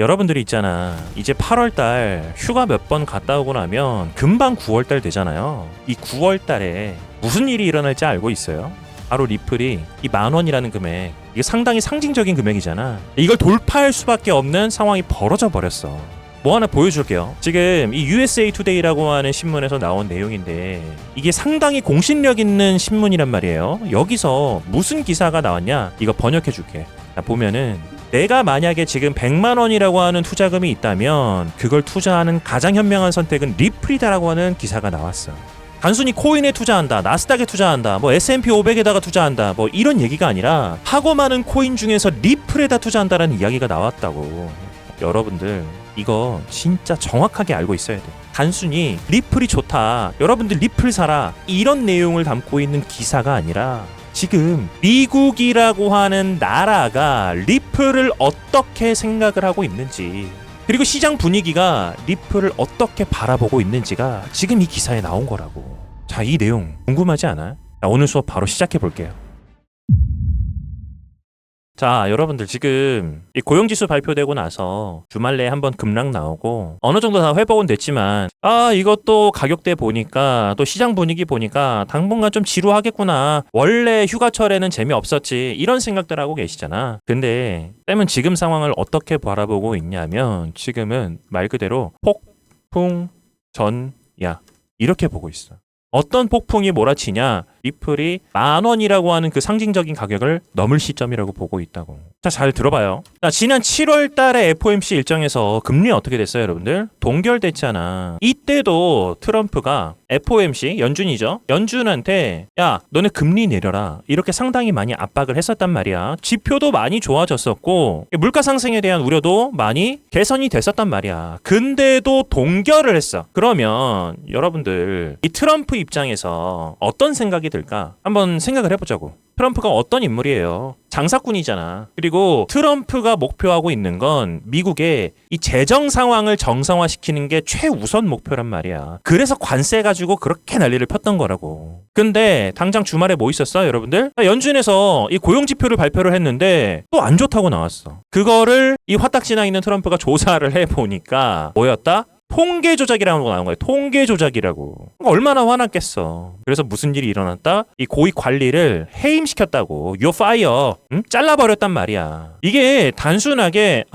여러분들이 있잖아. 이제 8월달 휴가 몇 번 갔다 오고 나면 금방 9월달 되잖아요. 이 9월달에 무슨 일이 일어날지 알고 있어요? 바로 리플이 이 10,000원이라는 금액, 이게 상당히 상징적인 금액이잖아. 이걸 돌파할 수밖에 없는 상황이 벌어져 버렸어. 뭐 하나 보여줄게요. 지금 이 USA Today라고 하는 신문에서 나온 내용인데 이게 상당히 공신력 있는 신문이란 말이에요. 여기서 무슨 기사가 나왔냐? 이거 번역해 줄게. 자, 보면은 내가 만약에 지금 100만원이라고 하는 투자금이 있다면 그걸 투자하는 가장 현명한 선택은 리플이다라고 하는 기사가 나왔어. 단순히 코인에 투자한다, 나스닥에 투자한다, 뭐 S&P 500에다가 투자한다, 뭐 이런 얘기가 아니라 하고 많은 코인 중에서 리플에다 투자한다라는 이야기가 나왔다고. 여러분들 이거 진짜 정확하게 알고 있어야 돼. 단순히 리플이 좋다, 여러분들 리플 사라, 이런 내용을 담고 있는 기사가 아니라 지금 미국이라고 하는 나라가 리플을 어떻게 생각을 하고 있는지, 그리고 시장 분위기가 리플을 어떻게 바라보고 있는지가 지금 이 기사에 나온 거라고. 자, 이 내용 궁금하지 않아요? 자, 오늘 수업 바로 시작해 볼게요. 자, 여러분들 지금 이 고용지수 발표되고 나서 주말 내에 한번 급락 나오고 어느 정도 다 회복은 됐지만 이것도 가격대 보니까 또 시장 분위기 보니까 당분간 좀 지루하겠구나, 원래 휴가철에는 재미없었지, 이런 생각들 하고 계시잖아. 근데 쌤은 지금 상황을 어떻게 바라보고 있냐면 지금은 말 그대로 폭풍전야 이렇게 보고 있어. 어떤 폭풍이 몰아치냐? 리플이 10,000원이라고 하는 그 상징적인 가격을 넘을 시점이라고 보고 있다고. 자, 잘 들어봐요. 자, 지난 7월 달에 FOMC 일정에서 금리 어떻게 됐어요, 여러분들? 동결됐잖아. 이때도 트럼프가 FOMC, 연준이죠. 연준한테 야, 너네 금리 내려라, 이렇게 상당히 많이 압박을 했었단 말이야. 지표도 많이 좋아졌었고 물가 상승에 대한 우려도 많이 개선이 됐었단 말이야. 근데도 동결을 했어. 그러면 여러분들 이 트럼프 입장에서 어떤 생각이 들까? 한번 생각을 해보자고. 트럼프가 어떤 인물이에요? 장사꾼이잖아. 그리고 트럼프가 목표하고 있는 건 미국의 이 재정 상황을 정상화시키는 게 최우선 목표란 말이야. 그래서 관세 가지고 그렇게 난리를 폈던 거라고. 근데 당장 주말에 뭐 있었어, 여러분들? 연준에서 이 고용지표를 발표를 했는데 또 안 좋다고 나왔어. 그거를 이 화딱지나 있는 트럼프가 조사를 해보니까 뭐였다? 통계 조작이라는 거 나온 거예요. 통계 조작이라고. 얼마나 화났겠어. 그래서 무슨 일이 일어났다? 이 고위 관리를 해임시켰다고. You're fire. 잘라버렸단 말이야. 이게 단순하게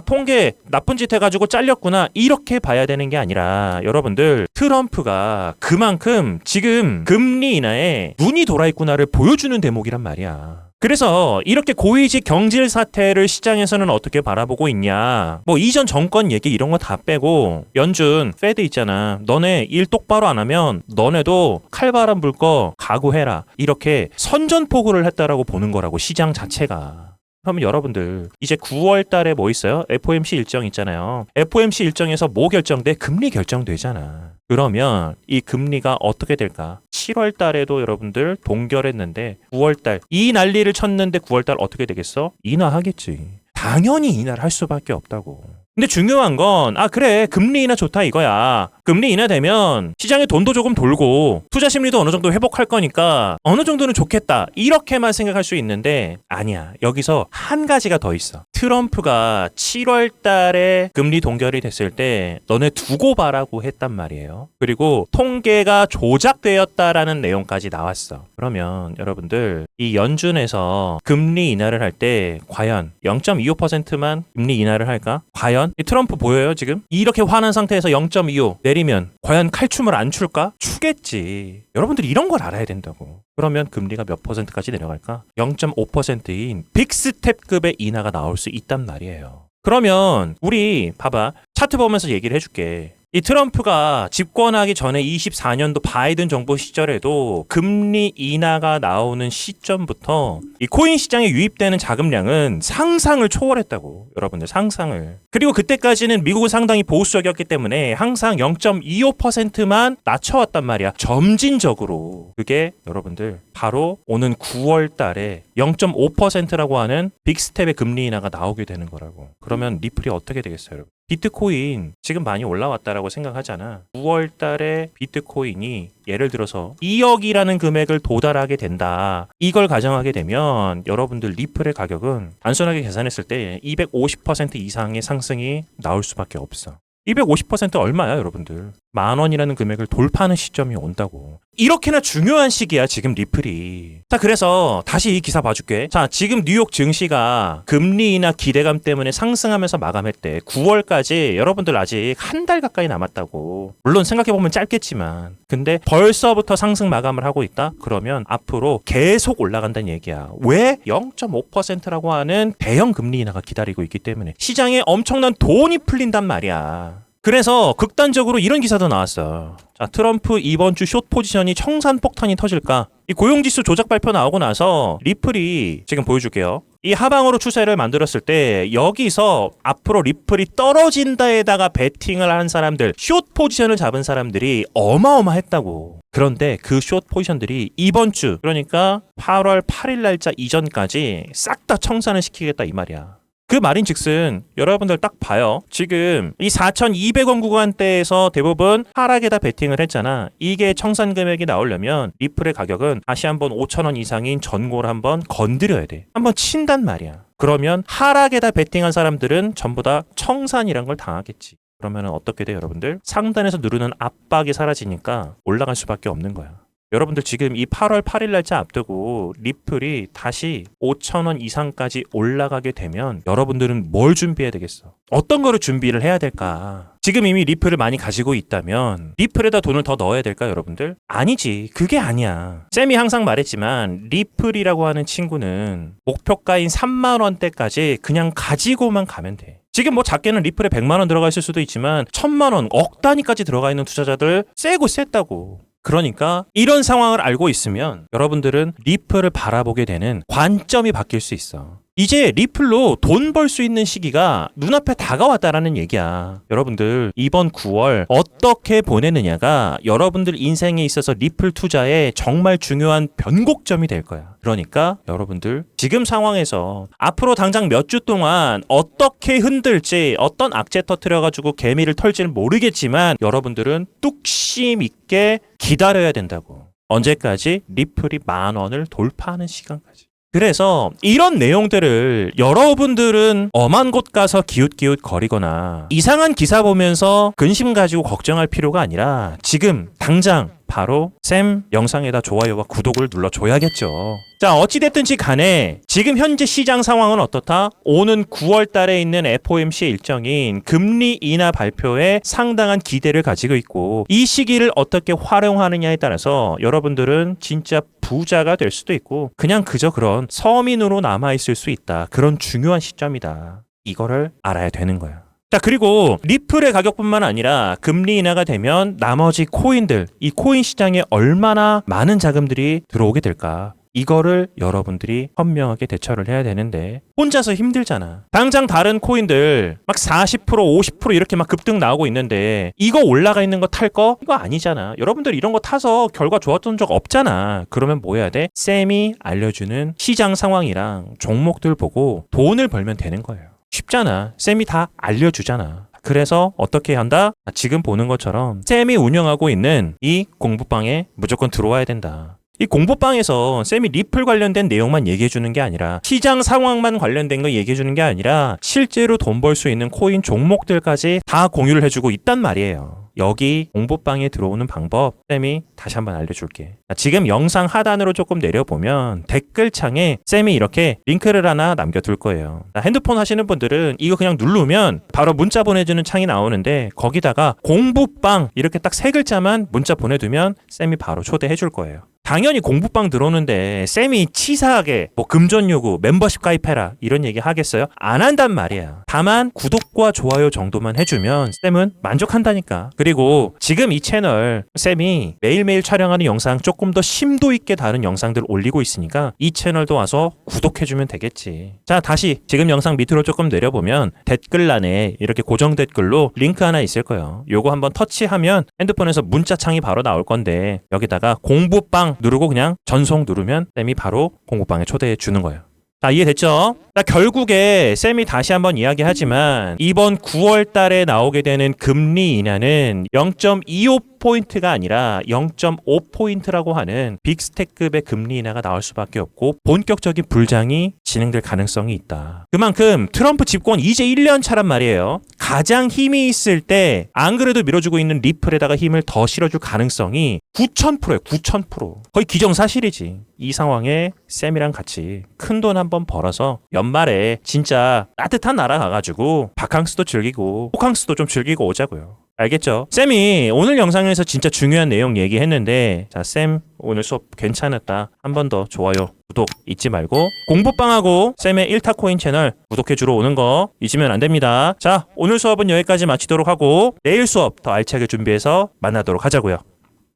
통계 나쁜 짓 해가지고 잘렸구나, 이렇게 봐야 되는 게 아니라 여러분들, 트럼프가 그만큼 지금 금리 인하에 눈이 돌아있구나를 보여주는 대목이란 말이야. 그래서 이렇게 고위직 경질 사태를 시장에서는 어떻게 바라보고 있냐, 뭐 이전 정권 얘기 이런 거 다 빼고 연준, 페드 있잖아, 너네 일 똑바로 안 하면 너네도 칼바람 불 거 각오해라, 이렇게 선전포고를 했다라고 보는 거라고, 시장 자체가. 그러면 여러분들 이제 9월 달에 뭐 있어요? FOMC 일정 있잖아요. FOMC 일정에서 뭐 결정돼? 금리 결정되잖아. 그러면 이 금리가 어떻게 될까? 7월 달에도 여러분들 동결했는데 9월 달 이 난리를 쳤는데 9월 달 어떻게 되겠어? 인하하겠지. 당연히 인하를 할 수밖에 없다고. 근데 중요한 건 그래, 금리 인하 좋다 이거야. 금리 인하되면 시장에 돈도 조금 돌고 투자 심리도 어느 정도 회복할 거니까 어느 정도는 좋겠다, 이렇게만 생각할 수 있는데 아니야. 여기서 한 가지가 더 있어. 트럼프가 7월 달에 금리 동결이 됐을 때 너네 두고 봐라고 했단 말이에요. 그리고 통계가 조작되었다라는 내용까지 나왔어. 그러면 여러분들, 이 연준에서 금리 인하를 할 때 과연 0.25%만 금리 인하를 할까? 과연? 이 트럼프 보여요 지금? 이렇게 화난 상태에서 0.25 내리면 과연 칼춤을 안 출까? 추겠지. 여러분들이 이런 걸 알아야 된다고. 그러면 금리가 몇 %까지 내려갈까? 0.5%인 빅스텝급의 인하가 나올 수 있단 말이에요. 그러면 우리 봐봐, 차트 보면서 얘기를 해줄게. 이 트럼프가 집권하기 전에 24년도 바이든 정부 시절에도 금리 인하가 나오는 시점부터 이 코인 시장에 유입되는 자금량은 상상을 초월했다고. 여러분들, 상상을. 그리고 그때까지는 미국은 상당히 보수적이었기 때문에 항상 0.25%만 낮춰왔단 말이야, 점진적으로. 그게 여러분들 바로 오는 9월 달에 0.5%라고 하는 빅스텝의 금리 인하가 나오게 되는 거라고. 그러면 리플이 어떻게 되겠어요, 여러분? 비트코인 지금 많이 올라왔다라고 생각하잖아. 9월 달에 비트코인이 예를 들어서 2억이라는 금액을 도달하게 된다. 이걸 가정하게 되면 여러분들 리플의 가격은 단순하게 계산했을 때 250% 이상의 상승이 나올 수밖에 없어. 250% 얼마야, 여러분들? 10,000원이라는 금액을 돌파하는 시점이 온다고. 이렇게나 중요한 시기야, 지금 리플이. 자, 그래서 다시 이 기사 봐줄게. 자, 지금 뉴욕 증시가 금리나 기대감 때문에 상승하면서 마감했대. 9월까지 여러분들 아직 한 달 가까이 남았다고. 물론 생각해보면 짧겠지만. 근데 벌써부터 상승 마감을 하고 있다? 그러면 앞으로 계속 올라간다는 얘기야. 왜? 0.5%라고 하는 대형 금리 인하가 기다리고 있기 때문에. 시장에 엄청난 돈이 풀린단 말이야. 그래서 극단적으로 이런 기사도 나왔어. 자, 트럼프 이번 주 숏 포지션이 청산 폭탄이 터질까? 이 고용지수 조작 발표 나오고 나서 리플이 지금 보여줄게요. 이 하방으로 추세를 만들었을 때 여기서 앞으로 리플이 떨어진다에다가 베팅을 한 사람들, 숏 포지션을 잡은 사람들이 어마어마했다고. 그런데 그 숏 포지션들이 이번 주, 그러니까 8월 8일 날짜 이전까지 싹 다 청산을 시키겠다 이 말이야. 그 말인즉슨 여러분들 딱 봐요. 지금 이 4,200원 구간대에서 대부분 하락에다 베팅을 했잖아. 이게 청산 금액이 나오려면 리플의 가격은 다시 한번 5,000원 이상인 전고를 한번 건드려야 돼. 한번 친단 말이야. 그러면 하락에다 베팅한 사람들은 전부 다 청산이란 걸 당하겠지. 그러면 어떻게 돼, 여러분들? 상단에서 누르는 압박이 사라지니까 올라갈 수밖에 없는 거야. 여러분들 지금 이 8월 8일 날짜 앞두고 리플이 다시 5,000원 이상까지 올라가게 되면 여러분들은 뭘 준비해야 되겠어? 어떤 거를 준비를 해야 될까? 지금 이미 리플을 많이 가지고 있다면 리플에다 돈을 더 넣어야 될까, 여러분들? 아니지. 그게 아니야. 쌤이 항상 말했지만 리플이라고 하는 친구는 목표가인 3만 원대까지 그냥 가지고만 가면 돼. 지금 뭐 작게는 리플에 100만 원 들어가 있을 수도 있지만 1,000만 원, 억 단위까지 들어가 있는 투자자들 세고 셌다고. 그러니까 이런 상황을 알고 있으면 여러분들은 리플을 바라보게 되는 관점이 바뀔 수 있어. 이제 리플로 돈 벌 수 있는 시기가 눈앞에 다가왔다라는 얘기야. 여러분들 이번 9월 어떻게 보내느냐가 여러분들 인생에 있어서 리플 투자에 정말 중요한 변곡점이 될 거야. 그러니까 여러분들 지금 상황에서 앞으로 당장 몇 주 동안 어떻게 흔들지, 어떤 악재 터뜨려가지고 개미를 털지는 모르겠지만 여러분들은 뚝심 있게 기다려야 된다고. 언제까지? 리플이 10,000원을 돌파하는 시간까지. 그래서 이런 내용들을 여러분들은 엄한 곳 가서 기웃기웃 거리거나 이상한 기사 보면서 근심 가지고 걱정할 필요가 아니라 지금 당장 바로 쌤 영상에다 좋아요와 구독을 눌러줘야겠죠. 자, 어찌됐든지 간에 지금 현재 시장 상황은 어떻다? 오는 9월 달에 있는 FOMC 일정인 금리 인하 발표에 상당한 기대를 가지고 있고 이 시기를 어떻게 활용하느냐에 따라서 여러분들은 진짜 부자가 될 수도 있고 그냥 그저 그런 서민으로 남아있을 수 있다. 그런 중요한 시점이다. 이거를 알아야 되는 거야. 자, 그리고 리플의 가격뿐만 아니라 금리 인하가 되면 나머지 코인들, 이 코인 시장에 얼마나 많은 자금들이 들어오게 될까? 이거를 여러분들이 현명하게 대처를 해야 되는데 혼자서 힘들잖아. 당장 다른 코인들 막 40%, 50% 이렇게 막 급등 나오고 있는데 이거 올라가 있는 거 탈 거? 이거 아니잖아. 여러분들 이런 거 타서 결과 좋았던 적 없잖아. 그러면 뭐 해야 돼? 쌤이 알려주는 시장 상황이랑 종목들 보고 돈을 벌면 되는 거예요. 쉽잖아. 쌤이 다 알려주잖아. 그래서 어떻게 한다? 지금 보는 것처럼 쌤이 운영하고 있는 이 공부방에 무조건 들어와야 된다. 이 공부방에서 쌤이 리플 관련된 내용만 얘기해주는 게 아니라 시장 상황만 관련된 거 얘기해주는 게 아니라 실제로 돈 벌 수 있는 코인 종목들까지 다 공유를 해주고 있단 말이에요. 여기 공부방에 들어오는 방법 쌤이 다시 한번 알려줄게. 지금 영상 하단으로 조금 내려보면 댓글창에 쌤이 이렇게 링크를 하나 남겨둘 거예요. 핸드폰 하시는 분들은 이거 그냥 누르면 바로 문자 보내주는 창이 나오는데 거기다가 공부방 이렇게 딱 3글자만 문자 보내두면 쌤이 바로 초대해 줄 거예요. 당연히 공부방 들어오는데 쌤이 치사하게 뭐 금전 요구, 멤버십 가입해라 이런 얘기 하겠어요? 안 한단 말이야. 다만 구독과 좋아요 정도만 해주면 쌤은 만족한다니까. 그리고 지금 이 채널 쌤이 매일매일 촬영하는 영상 조금 더 심도 있게 다른 영상들 올리고 있으니까 이 채널도 와서 구독해주면 되겠지. 자, 다시 지금 영상 밑으로 조금 내려보면 댓글란에 이렇게 고정 댓글로 링크 하나 있을 거예요. 요거 한번 터치하면 핸드폰에서 문자창이 바로 나올 건데 여기다가 공부방 누르고 그냥 전송 누르면 쌤이 바로 공부방에 초대해 주는 거예요. 자, 이해됐죠? 자, 결국에 쌤이 다시 한번 이야기하지만 이번 9월 달에 나오게 되는 금리 인하는 0.25포인트가 아니라 0.5포인트라고 하는 빅스택급의 금리 인하가 나올 수밖에 없고 본격적인 불장이 진행될 가능성이 있다. 그만큼 트럼프 집권 이제 1년 차란 말이에요. 가장 힘이 있을 때 안 그래도 밀어주고 있는 리플에다가 힘을 더 실어줄 가능성이 9,000%예요. 9,000%. 거의 기정사실이지. 이 상황에 쌤이랑 같이 큰돈 한번 벌어서 연말에 진짜 따뜻한 나라 가가지고 바캉스도 즐기고 호캉스도 좀 즐기고 오자고요. 알겠죠? 쌤이 오늘 영상에서 진짜 중요한 내용 얘기했는데 자, 쌤 오늘 수업 괜찮았다. 한 번 더 좋아요, 구독 잊지 말고 공부방하고 쌤의 1타코인 채널 구독해주러 오는 거 잊으면 안 됩니다. 자, 오늘 수업은 여기까지 마치도록 하고 내일 수업 더 알차게 준비해서 만나도록 하자고요.